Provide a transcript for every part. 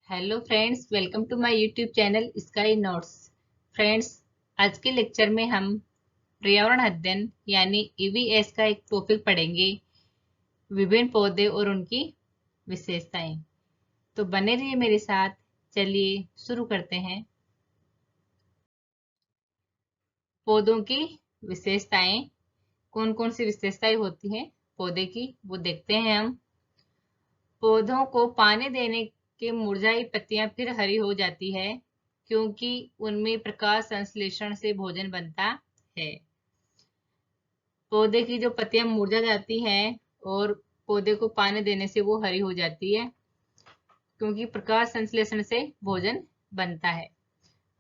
Hello friends, welcome to my YouTube channel sky notes. Friends, आज के lecture में हम पर्यावरण अध्ययन यानी ईवीएस का एक टॉपिक पढ़ेंगे, विभिन्न पौधे और उनकी विशेषताएं। तो बने रहिए मेरे साथ। चलिए शुरू करते हैं। पौधों की विशेषताएं, कौन कौन सी विशेषताएं होती हैं पौधे की, वो देखते हैं हम। पौधों को पानी देने के मुरझाई पत्तियां फिर हरी हो जाती है, क्योंकि उनमें प्रकाश संश्लेषण से भोजन बनता है। पौधे की जो पत्तियां मुरझा जाती हैं और पौधे को पानी देने से वो हरी हो जाती है, क्योंकि प्रकाश संश्लेषण से भोजन बनता है।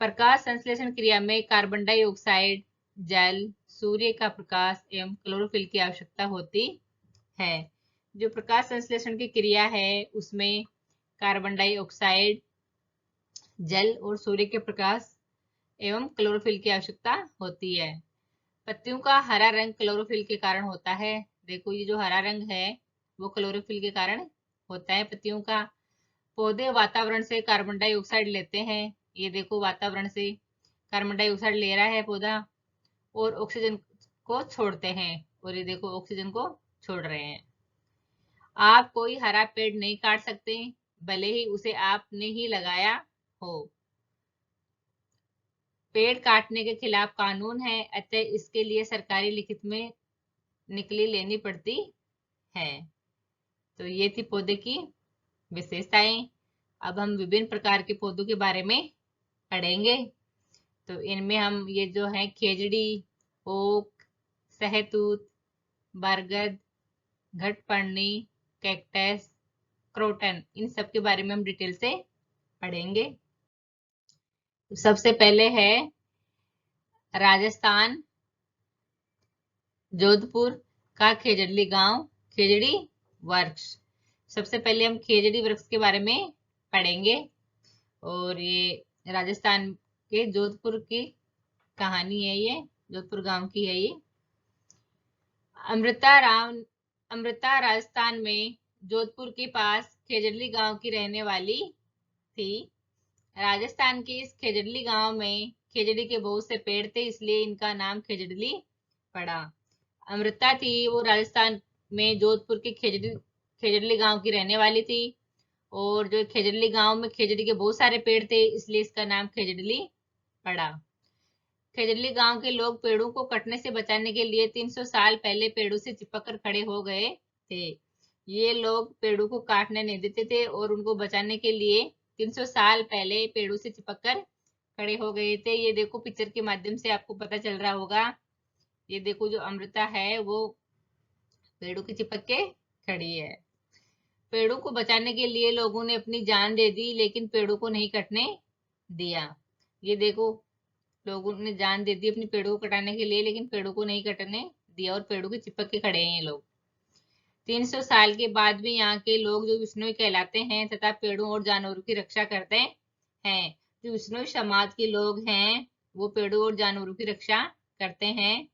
प्रकाश संश्लेषण क्रिया में कार्बन डाइऑक्साइड, जल, सूर्य का प्रकाश एवं क्लोरोफिल की आवश्यकता होती है। जो प्रकाश संश्लेषण की क्रिया है उसमें कार्बन डाइऑक्साइड, जल और सूर्य के प्रकाश एवं क्लोरोफिल की आवश्यकता होती है। पत्तियों का हरा रंग क्लोरोफिल के कारण होता है। देखो, ये जो हरा रंग है वो क्लोरोफिल के कारण होता है पत्तियों का। पौधे वातावरण से कार्बन डाइऑक्साइड लेते हैं। ये देखो, वातावरण से कार्बन डाइऑक्साइड ले रहा है पौधा और ऑक्सीजन को छोड़ते हैं, और ये देखो ऑक्सीजन को छोड़ रहे हैं। आप कोई हरा पेड़ नहीं काट सकते, भले ही उसे आपने ही लगाया हो। पेड़ काटने के खिलाफ कानून है, अतः इसके लिए सरकारी लिखित में निकली लेनी पड़ती है। तो ये थी पौधे की विशेषताएं। अब हम विभिन्न प्रकार के पौधों के बारे में पढ़ेंगे। तो इनमें हम ये जो है खेजड़ी, ओक, सहतूत, बरगद, घटपर्णी, कैक्टस, क्रोटन, इन सब के बारे में हम डिटेल से पढ़ेंगे। तो सबसे पहले है राजस्थान, जोधपुर का खेजड़ली गांव, खेजड़ी वृक्ष। सबसे पहले हम खेजड़ी वृक्ष के बारे में पढ़ेंगे, और ये राजस्थान के जोधपुर की कहानी है। ये जोधपुर गांव की है। ये अमृता राजस्थान में जोधपुर के पास खेजड़ली गांव की रहने वाली थी। राजस्थान के इस खेजड़ली गांव में खेजड़ी के बहुत से पेड़ थे, इसलिए इनका नाम खेजड़ली पड़ा। अमृता थी, वो राजस्थान में जोधपुर के खेजड़ली गांव की रहने वाली थी, और जो खेजड़ली गांव में खेजड़ी के बहुत सारे पेड़ थे, इसलिए इसका नाम खेजड़ली पड़ा। खेजड़ली गांव के लोग पेड़ों को कटने से बचाने के लिए 300 साल पहले पेड़ों से चिपक कर खड़े हो गए थे। ये लोग पेड़ों को काटने नहीं देते थे और उनको बचाने के लिए 300 साल पहले पेड़ों से चिपक कर खड़े हो गए थे। ये देखो, पिक्चर के माध्यम से आपको पता चल रहा होगा। ये देखो, जो अमृता है वो पेड़ों की चिपक के खड़ी है। पेड़ों को बचाने के लिए लोगों ने अपनी जान दे दी, लेकिन पेड़ों को नहीं कटने दिया। ये देखो, लोगों ने जान दे दी अपनी पेड़ों को कटाने के लिए, लेकिन पेड़ों को नहीं कटने दिया और पेड़ों के चिपक के खड़े हैं ये लोग। 300 साल के बाद भी यहाँ के लोग जो विष्णु कहलाते हैं तथा पेड़ों और जानवरों की रक्षा करते हैं। जो विष्णु समाज के लोग हैं वो पेड़ों और जानवरों की रक्षा करते हैं।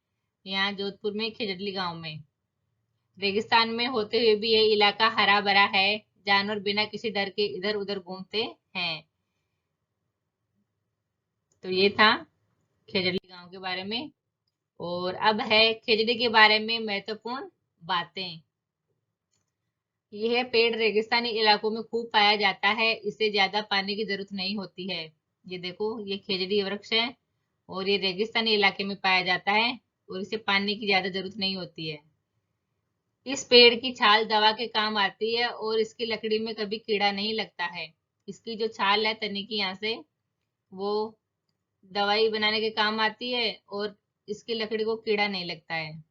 यहाँ जोधपुर में खेजड़ली गांव में रेगिस्तान में होते हुए भी यह इलाका हरा भरा है। जानवर बिना किसी डर के इधर उधर घूमते हैं। तो ये था खेजड़ली गांव के बारे में। और अब है खेजड़ी के बारे में महत्वपूर्ण बातें। यह पेड़ रेगिस्तानी इलाकों में खूब पाया जाता है, इसे ज्यादा पानी की जरूरत नहीं होती है। ये देखो, ये खेजड़ी वृक्ष है और ये रेगिस्तानी इलाके में पाया जाता है और इसे पानी की ज्यादा जरूरत नहीं होती है। इस पेड़ की छाल दवा के काम आती है और इसकी लकड़ी में कभी कीड़ा नहीं लगता है। इसकी जो छाल है तने की, यहाँ से वो दवाई बनाने के काम आती है और इसकी लकड़ी को कीड़ा नहीं लगता है।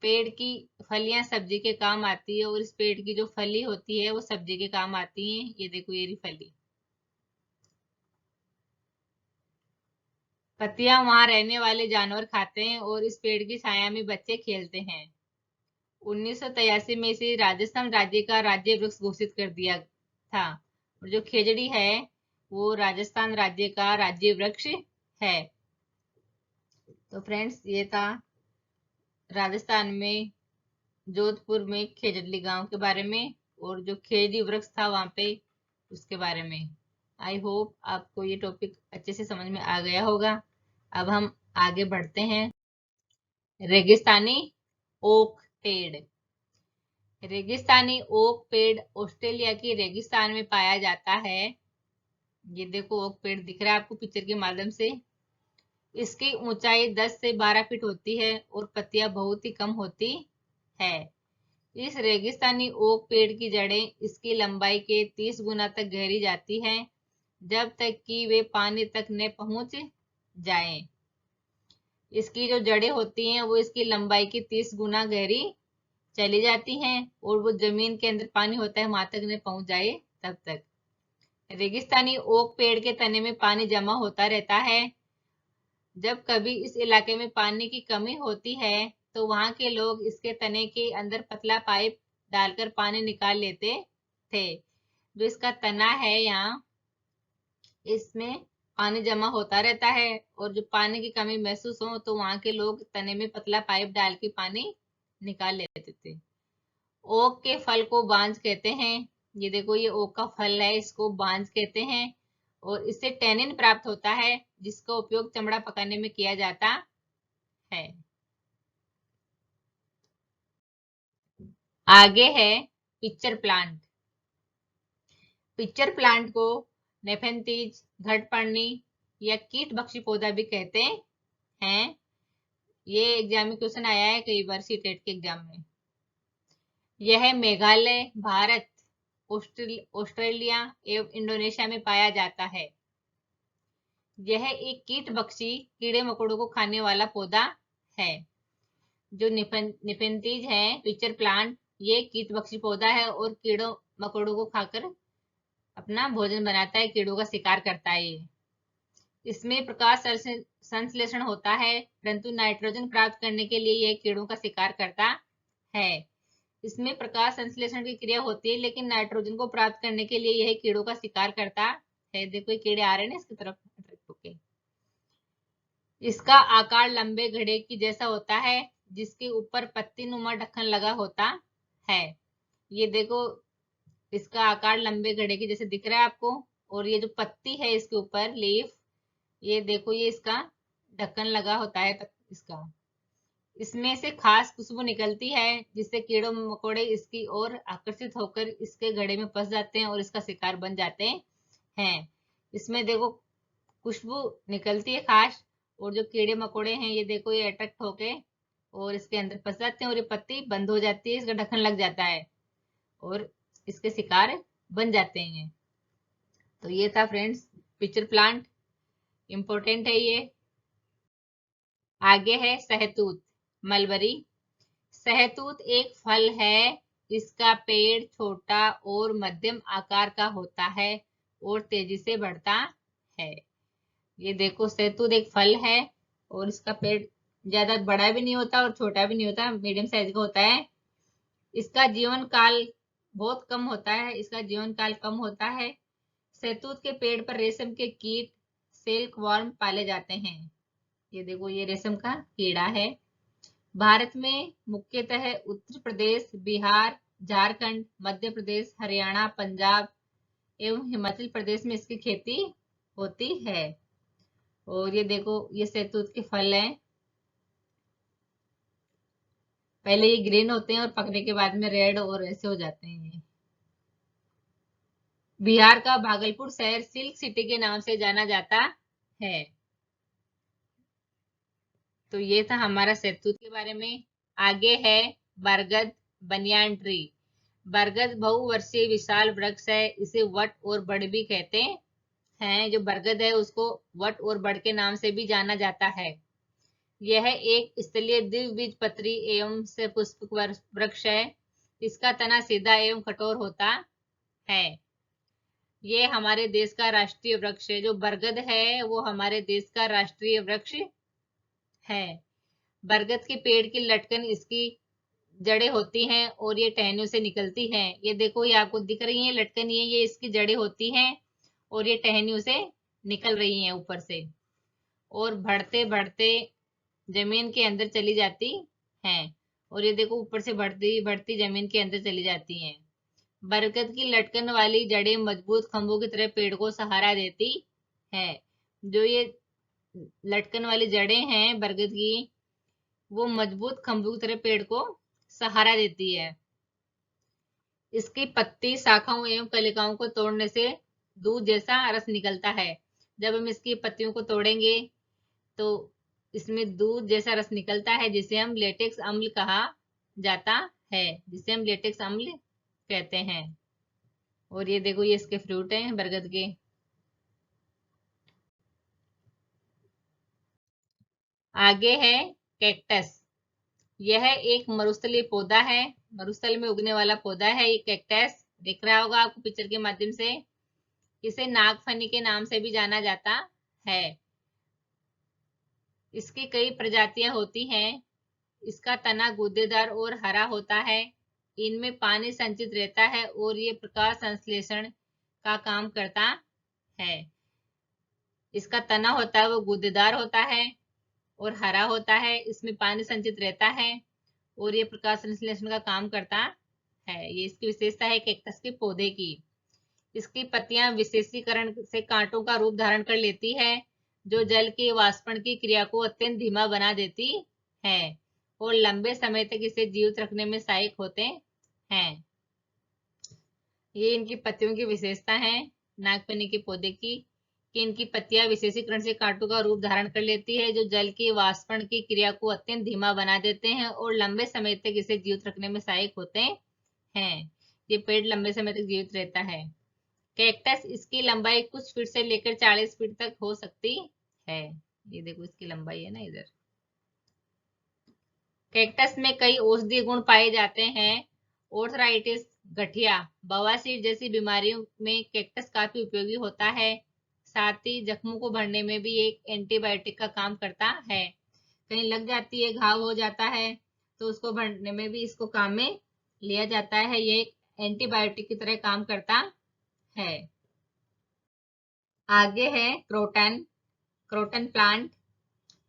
पेड़ की फलियां सब्जी के काम आती है और इस पेड़ की जो फली होती है वो सब्जी के काम आती है। ये देखो, ये रही फली। पत्तियां वहां रहने वाले जानवर खाते हैं और इस पेड़ की छाया में बच्चे खेलते हैं। 1983 में इसे राजस्थान राज्य का राज्य वृक्ष घोषित कर दिया था, और जो खेजड़ी है वो राजस्थान राज्य का राज्य वृक्ष है। तो फ्रेंड्स, ये था राजस्थान में जोधपुर में खेजड़ली गांव के बारे में, और जो खेजड़ी वृक्ष था वहां पे उसके बारे में। आई होप आपको ये टॉपिक अच्छे से समझ में आ गया होगा। अब हम आगे बढ़ते हैं। रेगिस्तानी ओक पेड़। रेगिस्तानी ओक पेड़ ऑस्ट्रेलिया की रेगिस्तान में पाया जाता है। ये देखो ओक पेड़ दिख रहा है आपको पिक्चर के माध्यम से। इसकी ऊंचाई 10 से 12 फीट होती है और पत्तियां बहुत ही कम होती है। इस रेगिस्तानी ओक पेड़ की जड़ें इसकी लंबाई के 30 गुना तक गहरी जाती हैं, जब तक कि वे पानी तक न पहुंच जाएं। इसकी जो जड़ें होती हैं वो इसकी लंबाई की 30 गुना गहरी चली जाती हैं और वो जमीन के अंदर पानी होता है वहां तक न पहुंच जाए तब तक। रेगिस्तानी ओक पेड़ के तने में पानी जमा होता रहता है। जब कभी इस इलाके में पानी की कमी होती है तो वहां के लोग इसके तने के अंदर पतला पाइप डालकर पानी निकाल लेते थे। जो इसका तना है यहाँ, इसमें पानी जमा होता रहता है और जो पानी की कमी महसूस हो तो वहां के लोग तने में पतला पाइप डाल के पानी निकाल लेते थे। ओक के फल को बांज कहते हैं। ये देखो ये ओक का फल है, इसको बांज कहते हैं और इससे टैनिन प्राप्त होता है जिसका उपयोग चमड़ा पकाने में किया जाता है। आगे है पिक्चर प्लांट। पिक्चर प्लांट को नेफेंथीज, घटपर्णी या कीट भक्षी पौधा भी कहते हैं। ये एग्जाम में क्वेश्चन आया है कई बार सीटेट के एग्जाम में। यह मेघालय, भारत, ऑस्ट्रेलिया एवं इंडोनेशिया में पाया जाता है। यह एक कीट भक्षी कीड़े मकोड़ों को खाने वाला पौधा है। जो निफेंथीज है पिक्चर प्लांट, ये कीट भक्षी पौधा है और कीड़ों मकोड़ों को खाकर अपना भोजन बनाता है, कीड़ों का शिकार करता है ये। इसमें प्रकाश संश्लेषण होता है, परंतु नाइट्रोजन प्राप्त करने के लिए यह कीड़ों का शिकार करता है। इसमें प्रकाश संश्लेषण की क्रिया होती है लेकिन नाइट्रोजन को प्राप्त करने के लिए यह कीड़ों का शिकार करता है। देखो ये कीड़े आ रहे हैं ना इसकी तरफ अट्रैक्ट होके। इसका आकार लंबे घड़े की जैसा होता है जिसके ऊपर पत्ती नुमा ढक्कन लगा होता है। ये देखो इसका आकार लंबे घड़े के जैसे दिख रहा है आपको, और ये जो पत्ती है इसके ऊपर लीफ, ये देखो ये इसका ढक्कन लगा होता है इसका। इसमें से खास खुशबू निकलती है जिससे कीड़ों मकोड़े इसकी ओर आकर्षित होकर इसके घड़े में फंस जाते हैं और इसका शिकार बन जाते हैं। इसमें देखो खुशबू निकलती है खास, और जो कीड़े मकोड़े हैं ये देखो ये अट्रैक्ट होके और इसके अंदर फंस जाते हैं और ये पत्ती बंद हो जाती है, इसका ढक्कन लग जाता है और इसके शिकार बन जाते हैं। तो ये था फ्रेंड्स पिक्चर प्लांट, इंपॉर्टेंट है ये। आगे है सहतूत, मलबरी। सहतूत एक फल है। इसका पेड़ छोटा और मध्यम आकार का होता है और तेजी से बढ़ता है। ये देखो सहतूत एक फल है और इसका पेड़ ज्यादा बड़ा भी नहीं होता और छोटा भी नहीं होता, मीडियम साइज का होता है। इसका जीवन काल बहुत कम होता है, इसका जीवन काल कम होता है। सहतूत के पेड़ पर रेशम के कीट, सिल्क वर्म पाले जाते हैं। ये देखो ये रेशम का कीड़ा है। भारत में मुख्यतः उत्तर प्रदेश, बिहार, झारखंड, मध्य प्रदेश, हरियाणा, पंजाब एवं हिमाचल प्रदेश में इसकी खेती होती है। और ये देखो ये सहतूत के फल हैं, पहले ये ग्रीन होते हैं और पकने के बाद में रेड और ऐसे हो जाते हैं। बिहार का भागलपुर शहर सिल्क सिटी के नाम से जाना जाता है। तो ये था हमारा सहतूत के बारे में। आगे है बरगद, बनियान ट्री। बरगद बहुवर्षीय विशाल वृक्ष है, इसे वट और बड़ भी कहते हैं। जो बरगद है उसको वट और बड़ के नाम से भी जाना जाता है। यह एक स्थलीय द्विबीजपत्री एवं सपुष्पक वृक्ष है। इसका तना सीधा एवं कठोर होता है। ये हमारे देश का राष्ट्रीय वृक्ष है। जो बरगद है वो हमारे देश का राष्ट्रीय वृक्ष है। बरगद के पेड़ की लटकन इसकी जड़ें होती हैं और ये टहनियों से निकलती हैं। ये देखो ये आपको दिख रही है लटकन, ये इसकी जड़ें होती हैं और ये टहनियों से निकल रही हैं ऊपर से, और बढ़ते बढ़ते जमीन के अंदर चली जाती हैं। और ये देखो ऊपर से बढ़ती बढ़ती जमीन के अंदर चली जाती हैं। बरगद की लटकन वाली जड़ें मजबूत खंभों की तरह पेड़ को सहारा देती है। जो ये लटकन वाली जड़ें हैं बरगद की, वो मजबूत खंभों की तरह पेड़ को सहारा देती है। इसकी पत्ती, शाखाओं एवं कलिकाओं को तोड़ने से दूध जैसा रस निकलता है। जब हम इसकी पत्तियों को तोड़ेंगे तो इसमें दूध जैसा रस निकलता है, जिसे हम लेटेक्स अम्ल कहा जाता है, जिसे हम लेटेक्स अम्ल कहते हैं। और ये देखो, ये इसके फ्रूट हैं बरगद के। आगे है कैक्टस। यह एक मरुस्थलीय पौधा है, मरुस्थल में उगने वाला पौधा है ये कैक्टस। दिख रहा होगा आपको पिक्चर के माध्यम से। इसे नागफनी के नाम से भी जाना जाता है। इसकी कई प्रजातियां होती हैं। इसका तना गूदेदार और हरा होता है। इनमें पानी संचित रहता है और ये प्रकाश संश्लेषण का काम करता है। इसका तना होता है वो गूदेदार होता है और हरा होता है। इसमें पानी संचित रहता है और ये प्रकाश संश्लेषण का काम करता है। ये इसकी विशेषता है कैक्टस के पौधे की। इसकी पत्तियां विशेषीकरण से कांटों का रूप धारण कर लेती है, जो जल के वाष्पन की क्रिया को अत्यंत धीमा बना देती है और लंबे समय तक इसे जीवित रखने में सहायक होते हैं। ये इनकी पत्तियों की विशेषता है नागफनी के पौधे की, कि इनकी पत्तियां विशेषीकरण से कांटों का रूप धारण कर लेती है, जो जल के वाष्पन की क्रिया को अत्यंत धीमा बना देते हैं और लंबे समय तक इसे जीवित रखने में सहायक होते हैं। ये पेड़ लंबे समय तक जीवित रहता है। कैक्टस, इसकी लंबाई कुछ फीट से लेकर 40 फीट तक हो सकती है। ये देखो इसकी लंबाई है ना इधर। कैक्टस में कई औषधीय गुण पाए जाते हैं। ओर्थराइटिस, गठिया, बवासीर जैसी बीमारियों में कैक्टस काफी उपयोगी होता है। साथ ही जख्मों को भरने में भी एक एंटीबायोटिक का काम करता है। कहीं लग जाती है, घाव हो जाता है, तो उसको भरने में भी इसको काम में लिया जाता है। ये एक एंटीबायोटिक की तरह काम करता है। आगे है क्रोटन। Croton plant.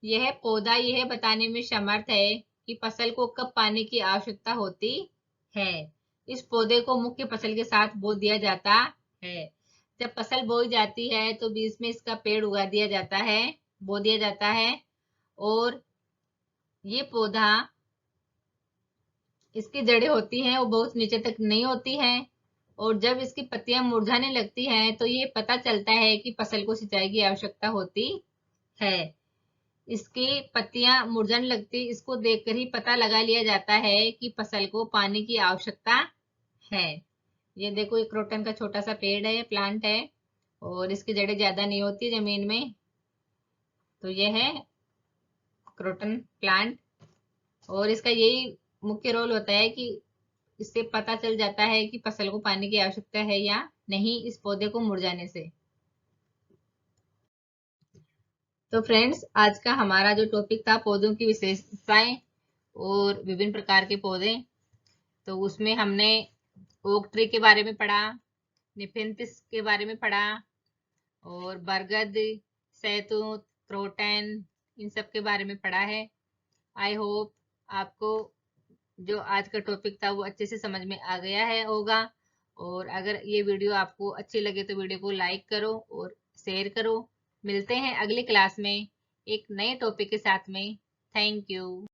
यह पौधा यह बताने में समर्थ है कि फसल को कब पानी की आवश्यकता होती है। इस पौधे को मुख्य फसल के साथ बो दिया जाता है। जब फसल बोई जाती है तो बीच में इसका पेड़ उगा दिया जाता है, बो दिया जाता है। और ये पौधा, इसकी जड़ें होती हैं वो बहुत नीचे तक नहीं होती हैं। और जब इसकी पत्तियां मुरझाने लगती हैं तो ये पता चलता है कि फसल को सिंचाई की आवश्यकता होती है। इसकी पत्तियां मुरझाने लगती, इसको देखकर ही पता लगा लिया जाता है कि फसल को पानी की आवश्यकता है। ये देखो, एक क्रोटन का छोटा सा पेड़ है, प्लांट है, और इसकी जड़ें ज्यादा नहीं होती जमीन में। तो ये है क्रोटन प्लांट। और इसका यही मुख्य रोल होता है कि इससे पता चल जाता है कि फसल को पानी की आवश्यकता है या नहीं, इस पौधे को मुरझाने से। तो फ्रेंड्स, आज का हमारा जो टॉपिक था पौधों की विशेषताएं और विभिन्न प्रकार के पौधे, तो उसमें हमने ओक ट्री के बारे में पढ़ा, निफेंथिस के बारे में पढ़ा, और बरगद, सैतूत, क्रोटन, इन सब के बारे में पढ़ा है। आई होप आपको जो आज का टॉपिक था वो अच्छे से समझ में आ गया है होगा। और अगर ये वीडियो आपको अच्छी लगे तो वीडियो को लाइक करो और शेयर करो। मिलते हैं अगली क्लास में एक नए टॉपिक के साथ में। Thank you.